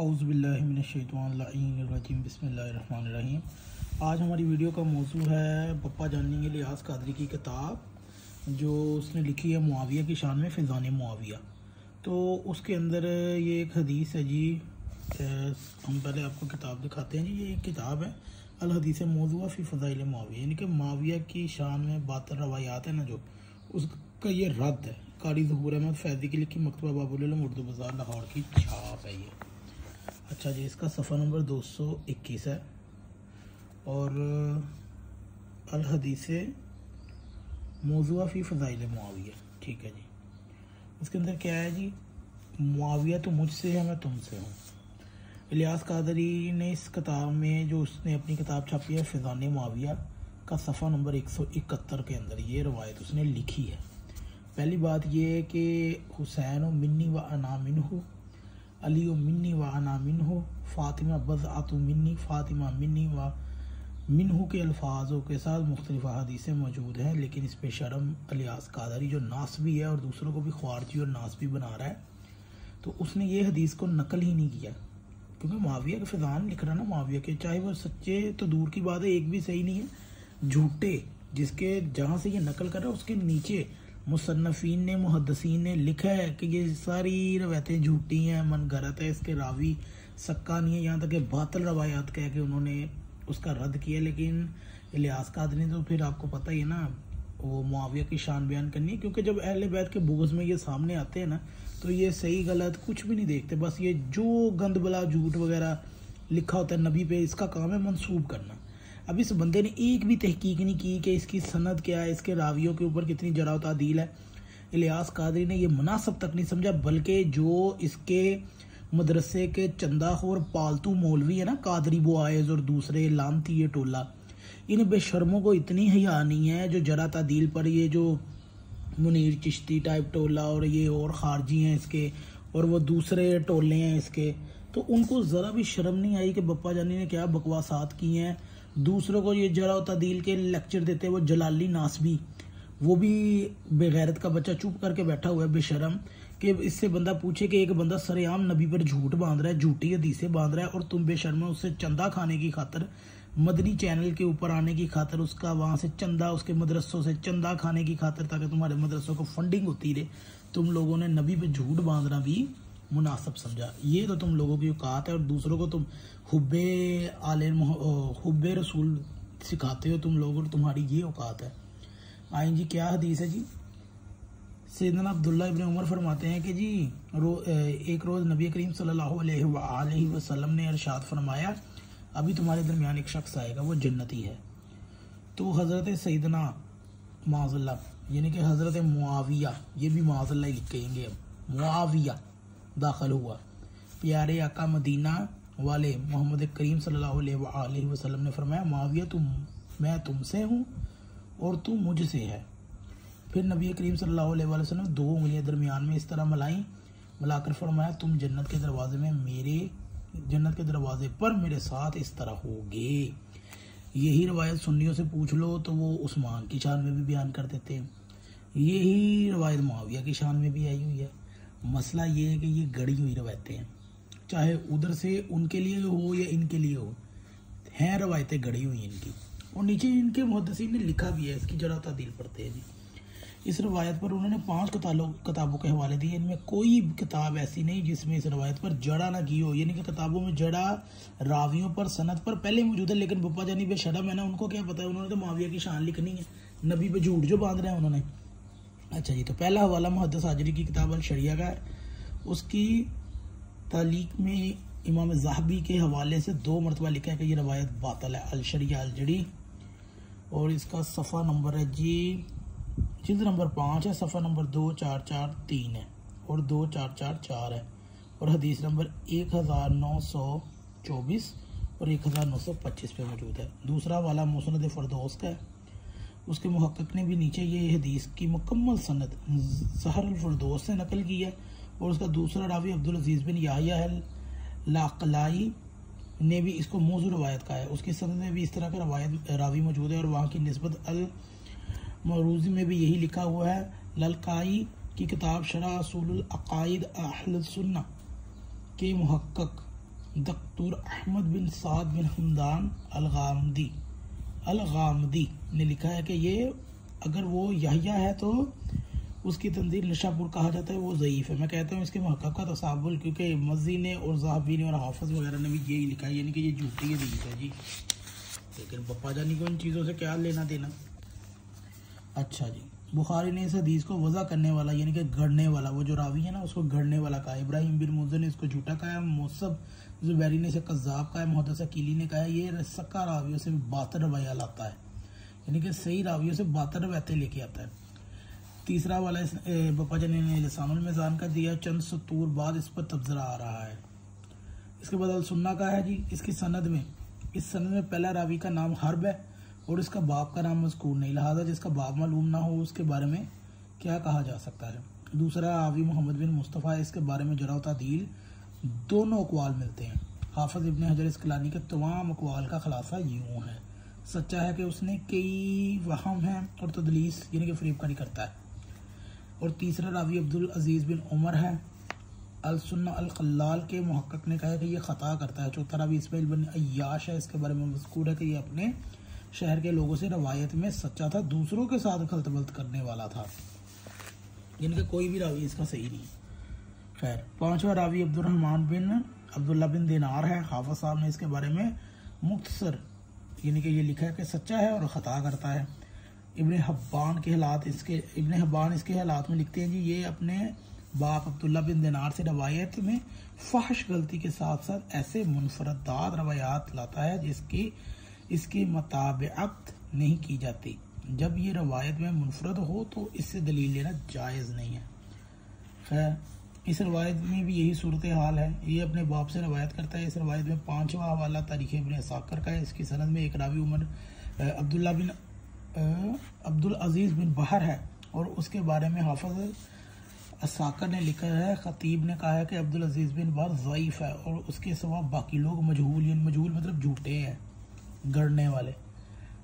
औज़ुबिल्लाहिमिनश्शैतानिर्रजीम बिस्मिल्लाहिर्रहमानिर्रहीम। आज हमारी वीडियो का मौजू है पप्पा जानी इलियास कादरी की किताब जो उसने लिखी है मुआविया की शान में फ़िज़ान मुआविया। तो उसके अंदर ये एक हदीस है जी। हम पहले आपको किताब दिखाते हैं जी। ये एक किताब है अल हदीस मौज़ूआ फ़ी फ़ज़ाइल मुआविया, यानी कि मुआविया की शान में बातिल रवायात है ना जो, उसका ये रद्द है। कारी ज़हूर अहमद फैज़ी की लिखी मकतबा बाबुल उलूम उर्दू बाज़ार लाहौर की छाप है ये। अच्छा जी, इसका सफ़ा नंबर 221 है और अल हदीस मौज़ूआ फ़ी फ़ज़ाइल मुआविया। ठीक है जी। इसके अंदर क्या है जी, मुआविया तो मुझसे है, मैं तुमसे हूँ। इलियास कादरी ने इस किताब में जो उसने अपनी किताब छापी है फ़िज़ान मुआविया का सफ़ा नंबर 171 के अंदर ये रवायत उसने लिखी है। पहली बात ये कि हुसैन मिन्नी व अना मिन्हु, अली मिन्नी व अना मिन्हु, फ़ातिमा बज़अतु मिन्नी, फ़ातिमा मिन्नी व मिन्हु के अल्फाजों के साथ मुख्तलिफ हदीसें मौजूद हैं। लेकिन इस पे शर्म इलियास कादरी जो नासबी है और दूसरों को भी ख्वारजी और नासबी बना रहा है, तो उसने ये हदीस को नकल ही नहीं किया। क्योंकि मुआविया के फ़िज़ान लिख रहा ना, मुआविया के चाहे वो सच्चे तो दूर की बात है, एक भी सही नहीं है, झूठे जिसके जहाँ से ये नकल कर रहा है उसके नीचे मुसन्नफ़ीन ने मुहद्दिसीन ने लिखा है कि ये सारी रवायतें झूठी हैं, मन गलत है, इसके रावी सक्का नहीं है, यहाँ तक कि बातिल रवायात कह के उन्होंने उसका रद्द किया। लेकिन इलियास कादरी ने तो फिर आपको पता ही है ना, वो मुआविया की शान बयान करनी है। क्योंकि जब अहले बैत के बोझ में ये सामने आते हैं ना, तो ये सही गलत कुछ भी नहीं देखते, बस ये जो गंद बला झूठ वगैरह लिखा होता है नबी पे, इसका काम है मंसूब करना। अब इस बंदे ने एक भी तहकीक नहीं की कि इसकी सनद क्या है, इसके रावियों के ऊपर कितनी जरा व तादील है। इलियास कादरी ने ये मुनासिब तक नहीं समझा, बल्कि जो इसके मदरसे के चंदाखोर पालतू मौलवी है ना, कादरी बुआइज और दूसरे लानती ये टोला, इन बेशर्मों को इतनी हया नहीं है जो जरा तादील पर ये जो मुनीर चिश्ती टाइप टोला और ये और खारजी हैं इसके और वो दूसरे टोले हैं इसके, तो उनको ज़रा भी शर्म नहीं आई कि बप्पा जानी ने क्या बकवासात की हैं। दूसरों को ये जरा तादील के लेक्चर देते, वो जलाली नासबी, वो भी बेगैरत का बच्चा चुप करके बैठा हुआ है बेशरम, कि इससे बंदा पूछे कि एक बंदा सरेआम नबी पर झूठ बांध रहा है, झूठी हदीसें बांध रहा है, और तुम बेशर्म उससे चंदा खाने की खातर, मदनी चैनल के ऊपर आने की खातर, उसका वहाँ से चंदा, उसके मदरसों से चंदा खाने की खातर, ताकि तुम्हारे मदरसों को फंडिंग होती रहे, तुम लोगों ने नबी पर झूठ बांधना भी मुनासिब समझा। ये तो तुम लोगों की औकात है, और दूसरों को तुम हुब्बे रसूल सिखाते हो तुम लोग, और तुम्हारी ये औकात है। आइन जी, क्या हदीस है जी। सैयदना अब्दुल्ला इब्न उमर फरमाते हैं कि जी एक रोज़ नबी करीम सल्लल्लाहु अलैहि वसल्लम ने इरशाद फरमाया, अभी तुम्हारे दरमियान एक शख्स आएगा, वो जन्नती है। तो हज़रत सैयदना माज़ल्ला यानी कि हज़रत मुआविया, ये भी माज़ल्ला ही कहेंगे अब, मुआविया दाखिल हुआ। प्यारे आका मदीना वाले मोहम्मद करीम सल्लल्लाहु अलैहि वसल्लम ने फरमाया, मुआविया मैं तुमसे हूँ और तू मुझसे है। फिर नबी करीम सल्लल्लाहु अलैहि वसल्लम ने 2 उंगलियां दरमियान में इस तरह मिलाकर फरमाया, तुम जन्नत के दरवाजे पर मेरे साथ इस तरह होगे। यही रवायत सुन्नियों से पूछ लो तो वो उस्मान की शान में भी बयान कर देते हैं, यही रवायत मुआविया की शान में भी आई हुई है। मसला ये है कि ये गढ़ी हुई रवायतें हैं, चाहे उधर से उनके लिए हो या इनके लिए हो, हैं रवायतें गढ़ी हुई इनकी, और नीचे इनके मुहद्दिसीन ने लिखा भी है, इसकी जरा तादील पढ़ते हैं जी। इस रवायत पर उन्होंने 5 किताबों के हवाले दिए, इनमें कोई किताब ऐसी नहीं जिसमें इस रवायत पर जड़ा ना की हो। यानी कि किताबों में जड़ा रावियों पर, सनद पर पहले मौजूद है, लेकिन बप्पा जानी बेशरम है ना, उनको क्या पता है, उन्होंने तो मुआविया की शान लिखनी है, नबी पे झूठ जो बांध रहे हैं उन्होंने। अच्छा जी, तो पहला हवाला मुहद्दिस आजरी की किताब अल शरिया का है। उसकी तालीक में इमाम ज़ाहबी के हवाले से 2 मरतबा लिखा है कि ये रवायत बातिल है, अल शरिया अल जड़ी, और इसका सफ़ा नंबर है जी, जिल्द नंबर 5 है, सफ़ा नंबर 2443 है और 2444 है, और हदीस नंबर 1924 और 1925 पे मौजूद है। दूसरा वाला मुस्नद फरदौस का है, उसके मुहक्किक ने भी नीचे ये हदीस की मुकम्मल सनद सहर अल फरदौस से नकल की है, और उसका दूसरा रावी अब्दुल अजीज़ बिन याहिया लाक़लाई ने भी इसको मौजू रवायत का है। उसकी सनद में भी इस तरह का रावी मौजूद है, और वहाँ की निस्बत अल मरूज़ी में भी यही लिखा हुआ है। ललकाई की किताब शरह उसूलुल अक़ाइद अहल सुन्नह के मुहक्किक दक्तूर अहमद बिन साद बिन हमदान अलगामदी ने लिखा है कि ये अगर वो यहया है तो उसकी तंजील निशापुर कहा जाता है, वो ज़ईफ़ है। मैं कहता हूँ इसके महक़क़ का तसाबुल, क्योंकि मज़ी ने और ज़हाबी ने और हाफ़िज़ वगैरह ने भी यही लिखा है, यानी कि ये झूठी हदीस है जी। लेकिन पप्पा जानी को इन चीज़ों से क्या लेना देना। अच्छा जी, बुखारी ने इस हदीस को वज़ा करने वाला यानी कि गढ़ने वाला, वो जो रावी है ना उसको गढ़ने वाला कहा। इब्राहिम बिन मुज़र ने इसको झूठा कहा, मौसब ज़ुबैरी ने इसे कज़्ज़ाब कहा, मुहद्दिस अकीली ने कहा ये सक्का रावियों से बातर रवाया लाता है, यानी कि सही रावियों से बातर रवायतें लेके आता है। तीसरा वाला बप्पा जानी ने लिसानुल मीज़ान का दिया, चंद सतूर बाद इस पर तबसरा आ रहा है। इसके बाद अल सुन्ना का है जी। इसकी सनद में पहला रावी का नाम हर्ब है और इसका बाप का नाम मज़कूर नहीं, लिहाजा जिसका बाप मालूम ना हो उसके बारे में क्या कहा जा सकता है। दूसरा रावी मोहम्मद बिन मुस्तफ़ा है, इसके बारे में जरा व तादील दोनों अक़वाल मिलते हैं। हाफ़िज़ इब्न हजर अस्क़लानी के तमाम अक़वाल का खुलासा यूँ है, सच्चा है कि उसने कई वहम हैं और तदलीस यानी कि फ़रीबकारी करता है। और तीसरा रावी अब्दुल अजीज़ बिन उमर है, अल सुन्ना अल ख़ल्लाल के मुहक्किक ने कहा है कि ये ख़ता करता है। चौथा रावी इस्माइल बिन अय्याश है, इसके बारे में मज़कूर है कि ये अपने शहर के लोगों से रवायत में सच्चा था, दूसरों के साथ खलतबल्त करने वाला था, जिनका कोई भी रावी इसका सही नहीं। खैर, पांचवा रावी अब्दुल्ला बिन दिनार है। हाफ़िज़ साहब ने इसके बारे में मुख्तसर यानी कि ये लिखा है कि सच्चा है और ख़ता करता है। इब्न हब्बान इसके हालात में लिखते हैं जी, ये अपने बाप अब्दुल्ला बिन दिनार से रवायत में फहश गलती के साथ साथ ऐसे मुनफरदात रवायात लाता है जिसकी इसकी मुताबिअत नहीं की जाती। जब ये रवायत में मुनफरद हो तो इससे दलील लेना जायज़ नहीं है। खैर, इस रवायत में भी यही सूरत हाल है, ये अपने बाप से रवायत करता है। इस रवायत में पांचवा हवाला तारीख़ इब्न असाकिर का है। इसकी सनद में एक रावी अब्दुल अजीज़ बिन बहर है और उसके बारे में हाफ़िज़ असाकिर ने लिखा है, ख़तीब ने कहा है कि अब्दुल अजीज़ बिन बहर ज़ईफ़ है और उसके सिवा बाकी लोग मजहूल मतलब झूठे हैं, गढ़ने वाले।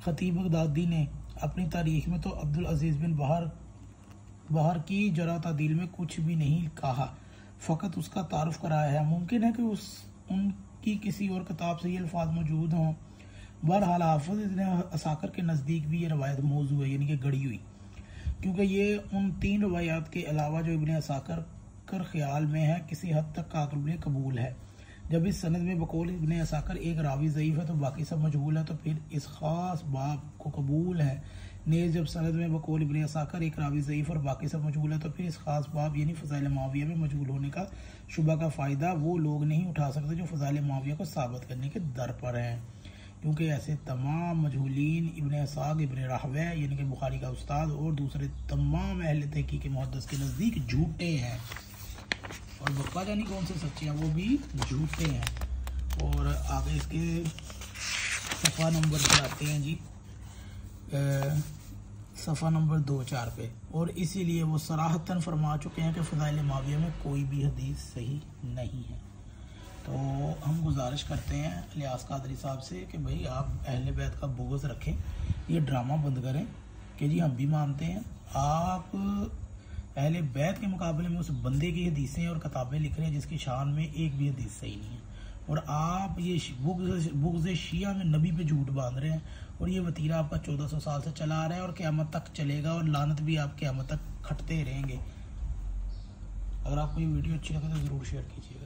ख़तीब बगदादी ने अपनी तारीख़ में तो अब्दुल अजीज़ बिन बहर की जरा तादील में कुछ भी नहीं कहा, फ़कत उसका तारुफ कराया है। मुमकिन है कि उनकी किसी और किताब से ये अल्फाज मौजूद हों। बहरहाल हाफ़िज़ इब्न असाकिर के नज़दीक भी ये रवायत मौजू है, यानी कि गढ़ी हुई, क्योंकि ये उन तीन रवायात के अलावा जो इब्न असाकिर ख्याल में है किसी हद तक काबिल कबूल है। जब इस सनद में बकौल इब्न असाकिर एक रावी ज़ईफ़ है तो बाकी सब मजहूल है, तो फिर इस ख़ास बाब को कबूल है। नेज़ जब सनद में बकौल इब्न असाकिर एक रावी ज़ईफ़ और बाकी सब मजहूल है तो फिर इस ख़ास बाब यानी फ़ज़ाइल मुआविया में मजहूल होने का शुबा का फ़ायदा वो लोग नहीं उठा सकते जो फ़ज़ाइल मुआविया को साबित करने के दर पर हैं, क्योंकि ऐसे तमाम मजहूलीन इब्न इसाक़ इब्न राहवे यानी कि बुखारी का उस्ताद और दूसरे तमाम अहले तहक़ीक़ मुहद्दिस के नज़दीक झूठे हैं, और बप्पा जानी कौन से सच्चे हैं, वो भी झूठे हैं। और आगे इसके सफ़ा नंबर पर आते हैं जी, सफ़ा नंबर 2-4 पे, और इसीलिए वो सराहतन फरमा चुके हैं कि फ़ज़ाइल मुआविया में कोई भी हदीस सही नहीं है। तो हम गुजारिश करते हैं इलियास कादरी साहब से कि भाई आप अहले बैत का बुग़्ज़ रखें, ये ड्रामा बंद करें कि जी हम भी मानते हैं आप अहले बैत के मुकाबले में उस बंदे की हदीसें और किताबें लिख रहे हैं जिसकी शान में एक भी हदीस सही नहीं है, और आप ये बुग़्ज़ शिया में नबी पे झूठ बांध रहे हैं, और ये वतीरा आपका 1400 साल से चला आ रहा है और क़यामत तक चलेगा, और लानत भी आप क़यामत तक खटते रहेंगे। अगर आपको ये वीडियो अच्छी लगे तो ज़रूर शेयर कीजिएगा।